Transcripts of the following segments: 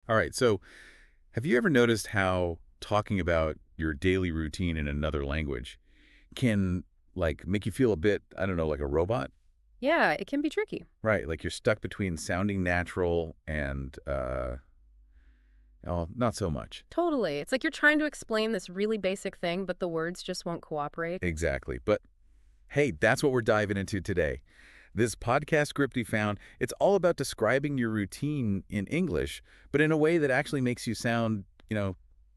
All right, so have you ever noticed how talking about your daily routine in another language can, like, make you feel a bit, I don't know, like a robot? Yeah, it can be tricky. Right, like you're stuck between sounding natural and, oh, not so much. Totally. It's like you're trying to explain this really basic thing, but the words just won't cooperate. Exactly. But hey, that's what we're diving into today. This podcast script we found, it's all about describing your routine in English, but in a way that actually makes you sound,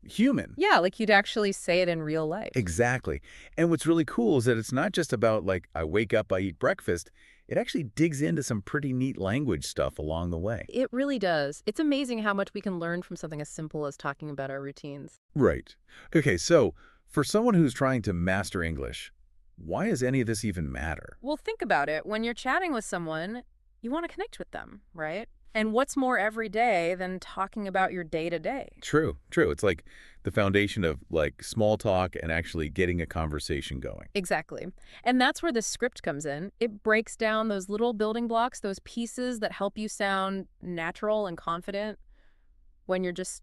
human. Yeah, like you'd actually say it in real life. Exactly. And what's really cool is that it's not just about, like, I wake up, I eat breakfast. It actually digs into some pretty neat language stuff along the way. It really does. It's amazing how much we can learn from something as simple as talking about our routines. Right. Okay, so for someone who's trying to master English, why does any of this even matter? Well, think about it. When you're chatting with someone, you want to connect with them, right? And what's more every day than talking about your day to day? True, true. It's like the foundation of, like, small talk and actually getting a conversation going. Exactly. And that's where the script comes in. It breaks down those little building blocks, those pieces that help you sound natural and confident when you're just,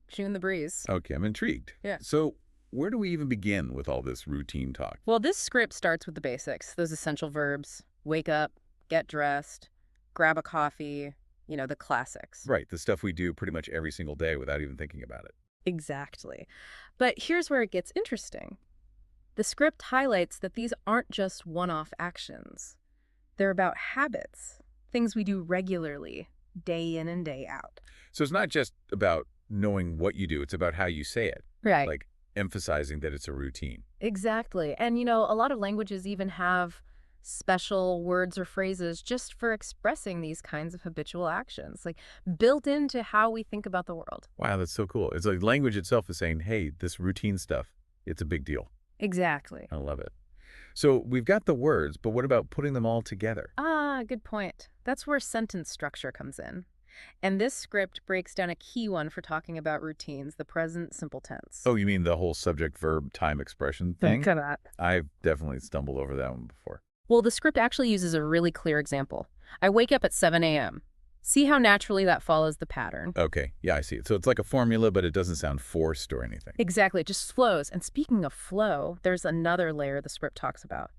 chewing the breeze. Okay, I'm intrigued. Yeah. So where do we even begin with all this routine talk? Well, this script starts with the basics, those essential verbs: wake up, get dressed, grab a coffee, the classics. Right, the stuff we do pretty much every single day without even thinking about it. Exactly. But here's where it gets interesting. The script highlights that these aren't just one-off actions. They're about habits, things we do regularly, day in and day out. So it's not just about knowing what you do, it's about how you say it, Right. like emphasizing that it's a routine. Exactly. And, a lot of languages even have special words or phrases just for expressing these kinds of habitual actions, like built into how we think about the world. Wow, that's so cool. It's like language itself is saying, hey, this routine stuff, it's a big deal. Exactly. I love it. So we've got the words, but what about putting them all together? Ah, good point. That's where sentence structure comes in. And this script breaks down a key one for talking about routines, the present simple tense. Oh, you mean the whole subject verb time expression Think thing? of that. I've definitely stumbled over that one before. Well, the script actually uses a really clear example. I wake up at 7 a.m. See how naturally that follows the pattern. Okay, yeah, I see it. So it's like a formula, but it doesn't sound forced or anything. Exactly, it just flows. And speaking of flow, there's another layer the script talks about.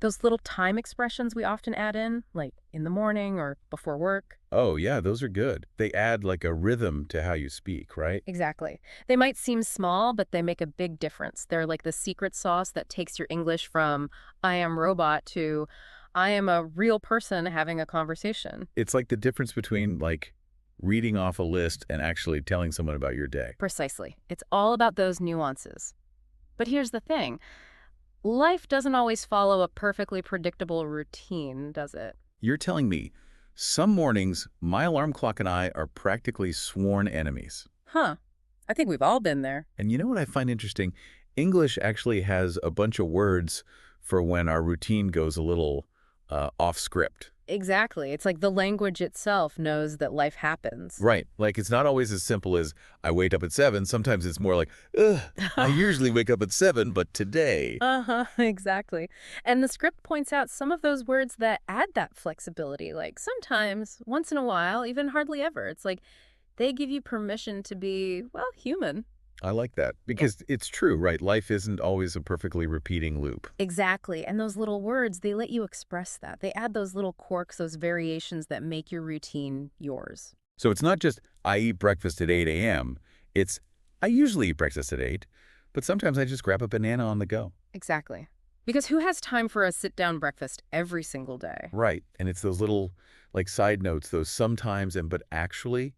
Those little time expressions we often add in, like in the morning or before work. Oh, yeah, those are good. They add like a rhythm to how you speak, right? Exactly. They might seem small, but they make a big difference. They're like the secret sauce that takes your English from I am robot to I am a real person having a conversation. It's like the difference between, like, reading off a list and actually telling someone about your day. Precisely. It's all about those nuances. But here's the thing. Life doesn't always follow a perfectly predictable routine, does it? You're telling me some mornings my alarm clock and I are practically sworn enemies. Huh. I think we've all been there. And you know what I find interesting? English actually has a bunch of words for when our routine goes a little off script. Exactly. It's like the language itself knows that life happens. Right. Like, it's not always as simple as I wake up at 7. Sometimes it's more like, ugh, I usually wake up at 7, but today. Uh-huh, exactly. And the script points out some of those words that add that flexibility, like sometimes, once in a while, even hardly ever. It's like they give you permission to be, well, human. I like that because it's true, right? Life isn't always a perfectly repeating loop. Exactly. And those little words, they let you express that. They add those little quirks, those variations that make your routine yours. So it's not just I eat breakfast at 8 a.m. It's I usually eat breakfast at 8, but sometimes I just grab a banana on the go. Exactly. Because who has time for a sit-down breakfast every single day? Right. And it's those little, like, side notes, those sometimes and but actually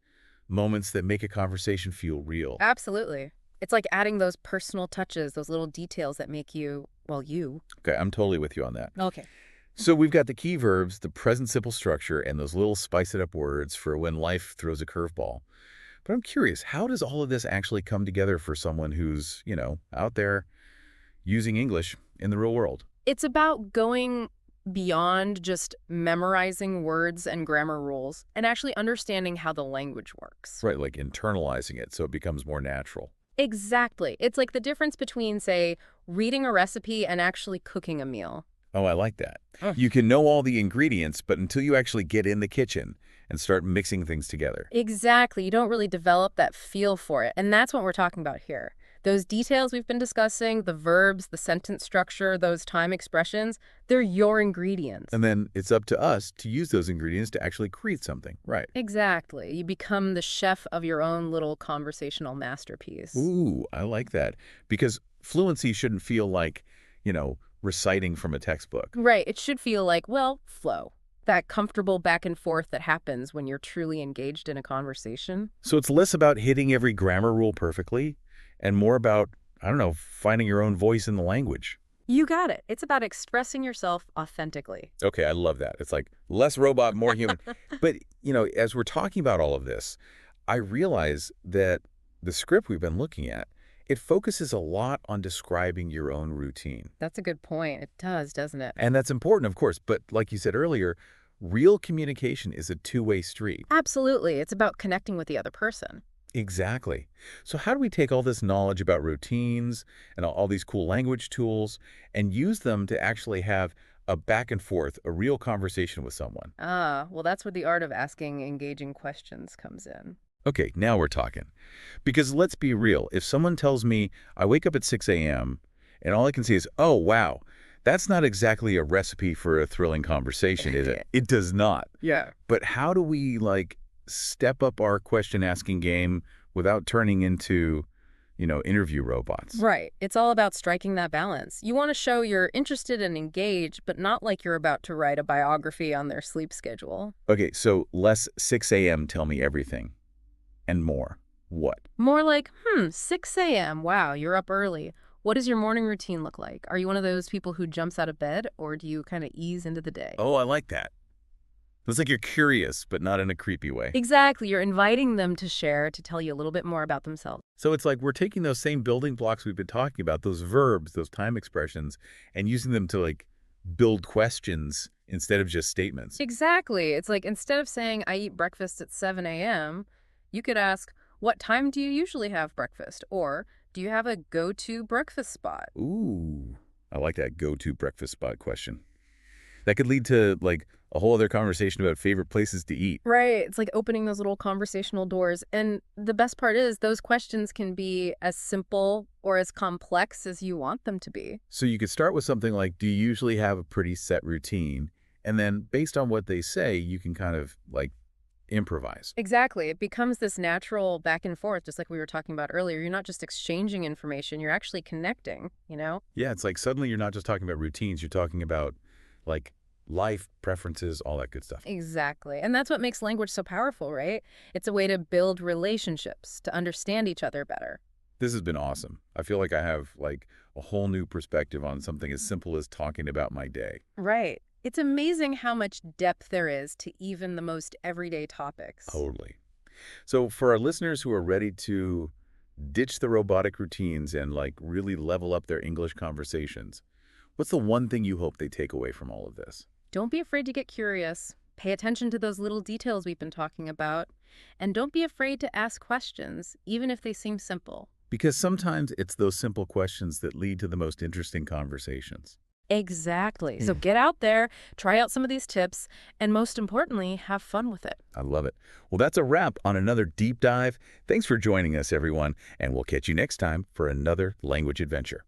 moments that make a conversation feel real. Absolutely. It's like adding those personal touches, those little details that make you, well, you. Okay, I'm totally with you on that. Okay. So we've got the key verbs, the present simple structure, and those little spice it up words for when life throws a curveball. But I'm curious, how does all of this actually come together for someone who's, out there using English in the real world? It's about going beyond just memorizing words and grammar rules and actually understanding how the language works. Right, like internalizing it so it becomes more natural. Exactly. It's like the difference between, say, reading a recipe and actually cooking a meal. Oh, I like that. Mm. You can know all the ingredients, but until you actually get in the kitchen and start mixing things together. Exactly. You don't really develop that feel for it. And that's what we're talking about here. Those details we've been discussing, the verbs, the sentence structure, those time expressions, they're your ingredients. And then it's up to us to use those ingredients to actually create something. Right. Exactly. You become the chef of your own little conversational masterpiece. Ooh, I like that. Because fluency shouldn't feel like, reciting from a textbook. Right. It should feel like, well, flow. That comfortable back and forth that happens when you're truly engaged in a conversation. So it's less about hitting every grammar rule perfectly and more about, I don't know, finding your own voice in the language. You got it. It's about expressing yourself authentically. Okay, I love that. It's like less robot, more human. But, as we're talking about all of this, I realize that the script we've been looking at, it focuses a lot on describing your own routine. That's a good point. It does, doesn't it? And that's important, of course. But like you said earlier, real communication is a two-way street. Absolutely. It's about connecting with the other person. Exactly. So how do we take all this knowledge about routines and all these cool language tools and use them to actually have a back and forth, a real conversation with someone? Ah, well, that's where the art of asking engaging questions comes in. Okay, now we're talking. Because let's be real, if someone tells me I wake up at 6 a.m. and all I can say is, oh, wow, that's not exactly a recipe for a thrilling conversation, is it? It does not. Yeah. But how do we, step up our question-asking game without turning into, interview robots? Right. It's all about striking that balance. You want to show you're interested and engaged, but not like you're about to write a biography on their sleep schedule. Okay, so less 6 a.m. tell me everything and more. What? More like, 6 a.m. Wow, you're up early. What does your morning routine look like? Are you one of those people who jumps out of bed, or do you kind of ease into the day? Oh, I like that. It's like you're curious, but not in a creepy way. Exactly. You're inviting them to share, to tell you a little bit more about themselves. So it's like we're taking those same building blocks we've been talking about, those verbs, those time expressions, and using them to, build questions instead of just statements. Exactly. It's like instead of saying, I eat breakfast at 7 a.m., you could ask, what time do you usually have breakfast? Or do you have a go-to breakfast spot? Ooh, I like that go-to breakfast spot question. That could lead to, a whole other conversation about favorite places to eat. Right. It's like opening those little conversational doors. And the best part is those questions can be as simple or as complex as you want them to be. So you could start with something like, do you usually have a pretty set routine? And then based on what they say, you can kind of, improvise. Exactly. It becomes this natural back and forth, just like we were talking about earlier. You're not just exchanging information, you're actually connecting? Yeah, it's like suddenly you're not just talking about routines, you're talking about, life, preferences, all that good stuff. Exactly. And that's what makes language so powerful, right? It's a way to build relationships, to understand each other better. This has been awesome. I feel like I have, a whole new perspective on something as simple as talking about my day. Right. It's amazing how much depth there is to even the most everyday topics. Totally. So for our listeners who are ready to ditch the robotic routines and, really level up their English conversations, what's the one thing you hope they take away from all of this? Don't be afraid to get curious. Pay attention to those little details we've been talking about. And don't be afraid to ask questions, even if they seem simple. Because sometimes it's those simple questions that lead to the most interesting conversations. Exactly. So get out there, try out some of these tips, and most importantly, have fun with it. I love it. Well, that's a wrap on another deep dive. Thanks for joining us, everyone, and we'll catch you next time for another language adventure.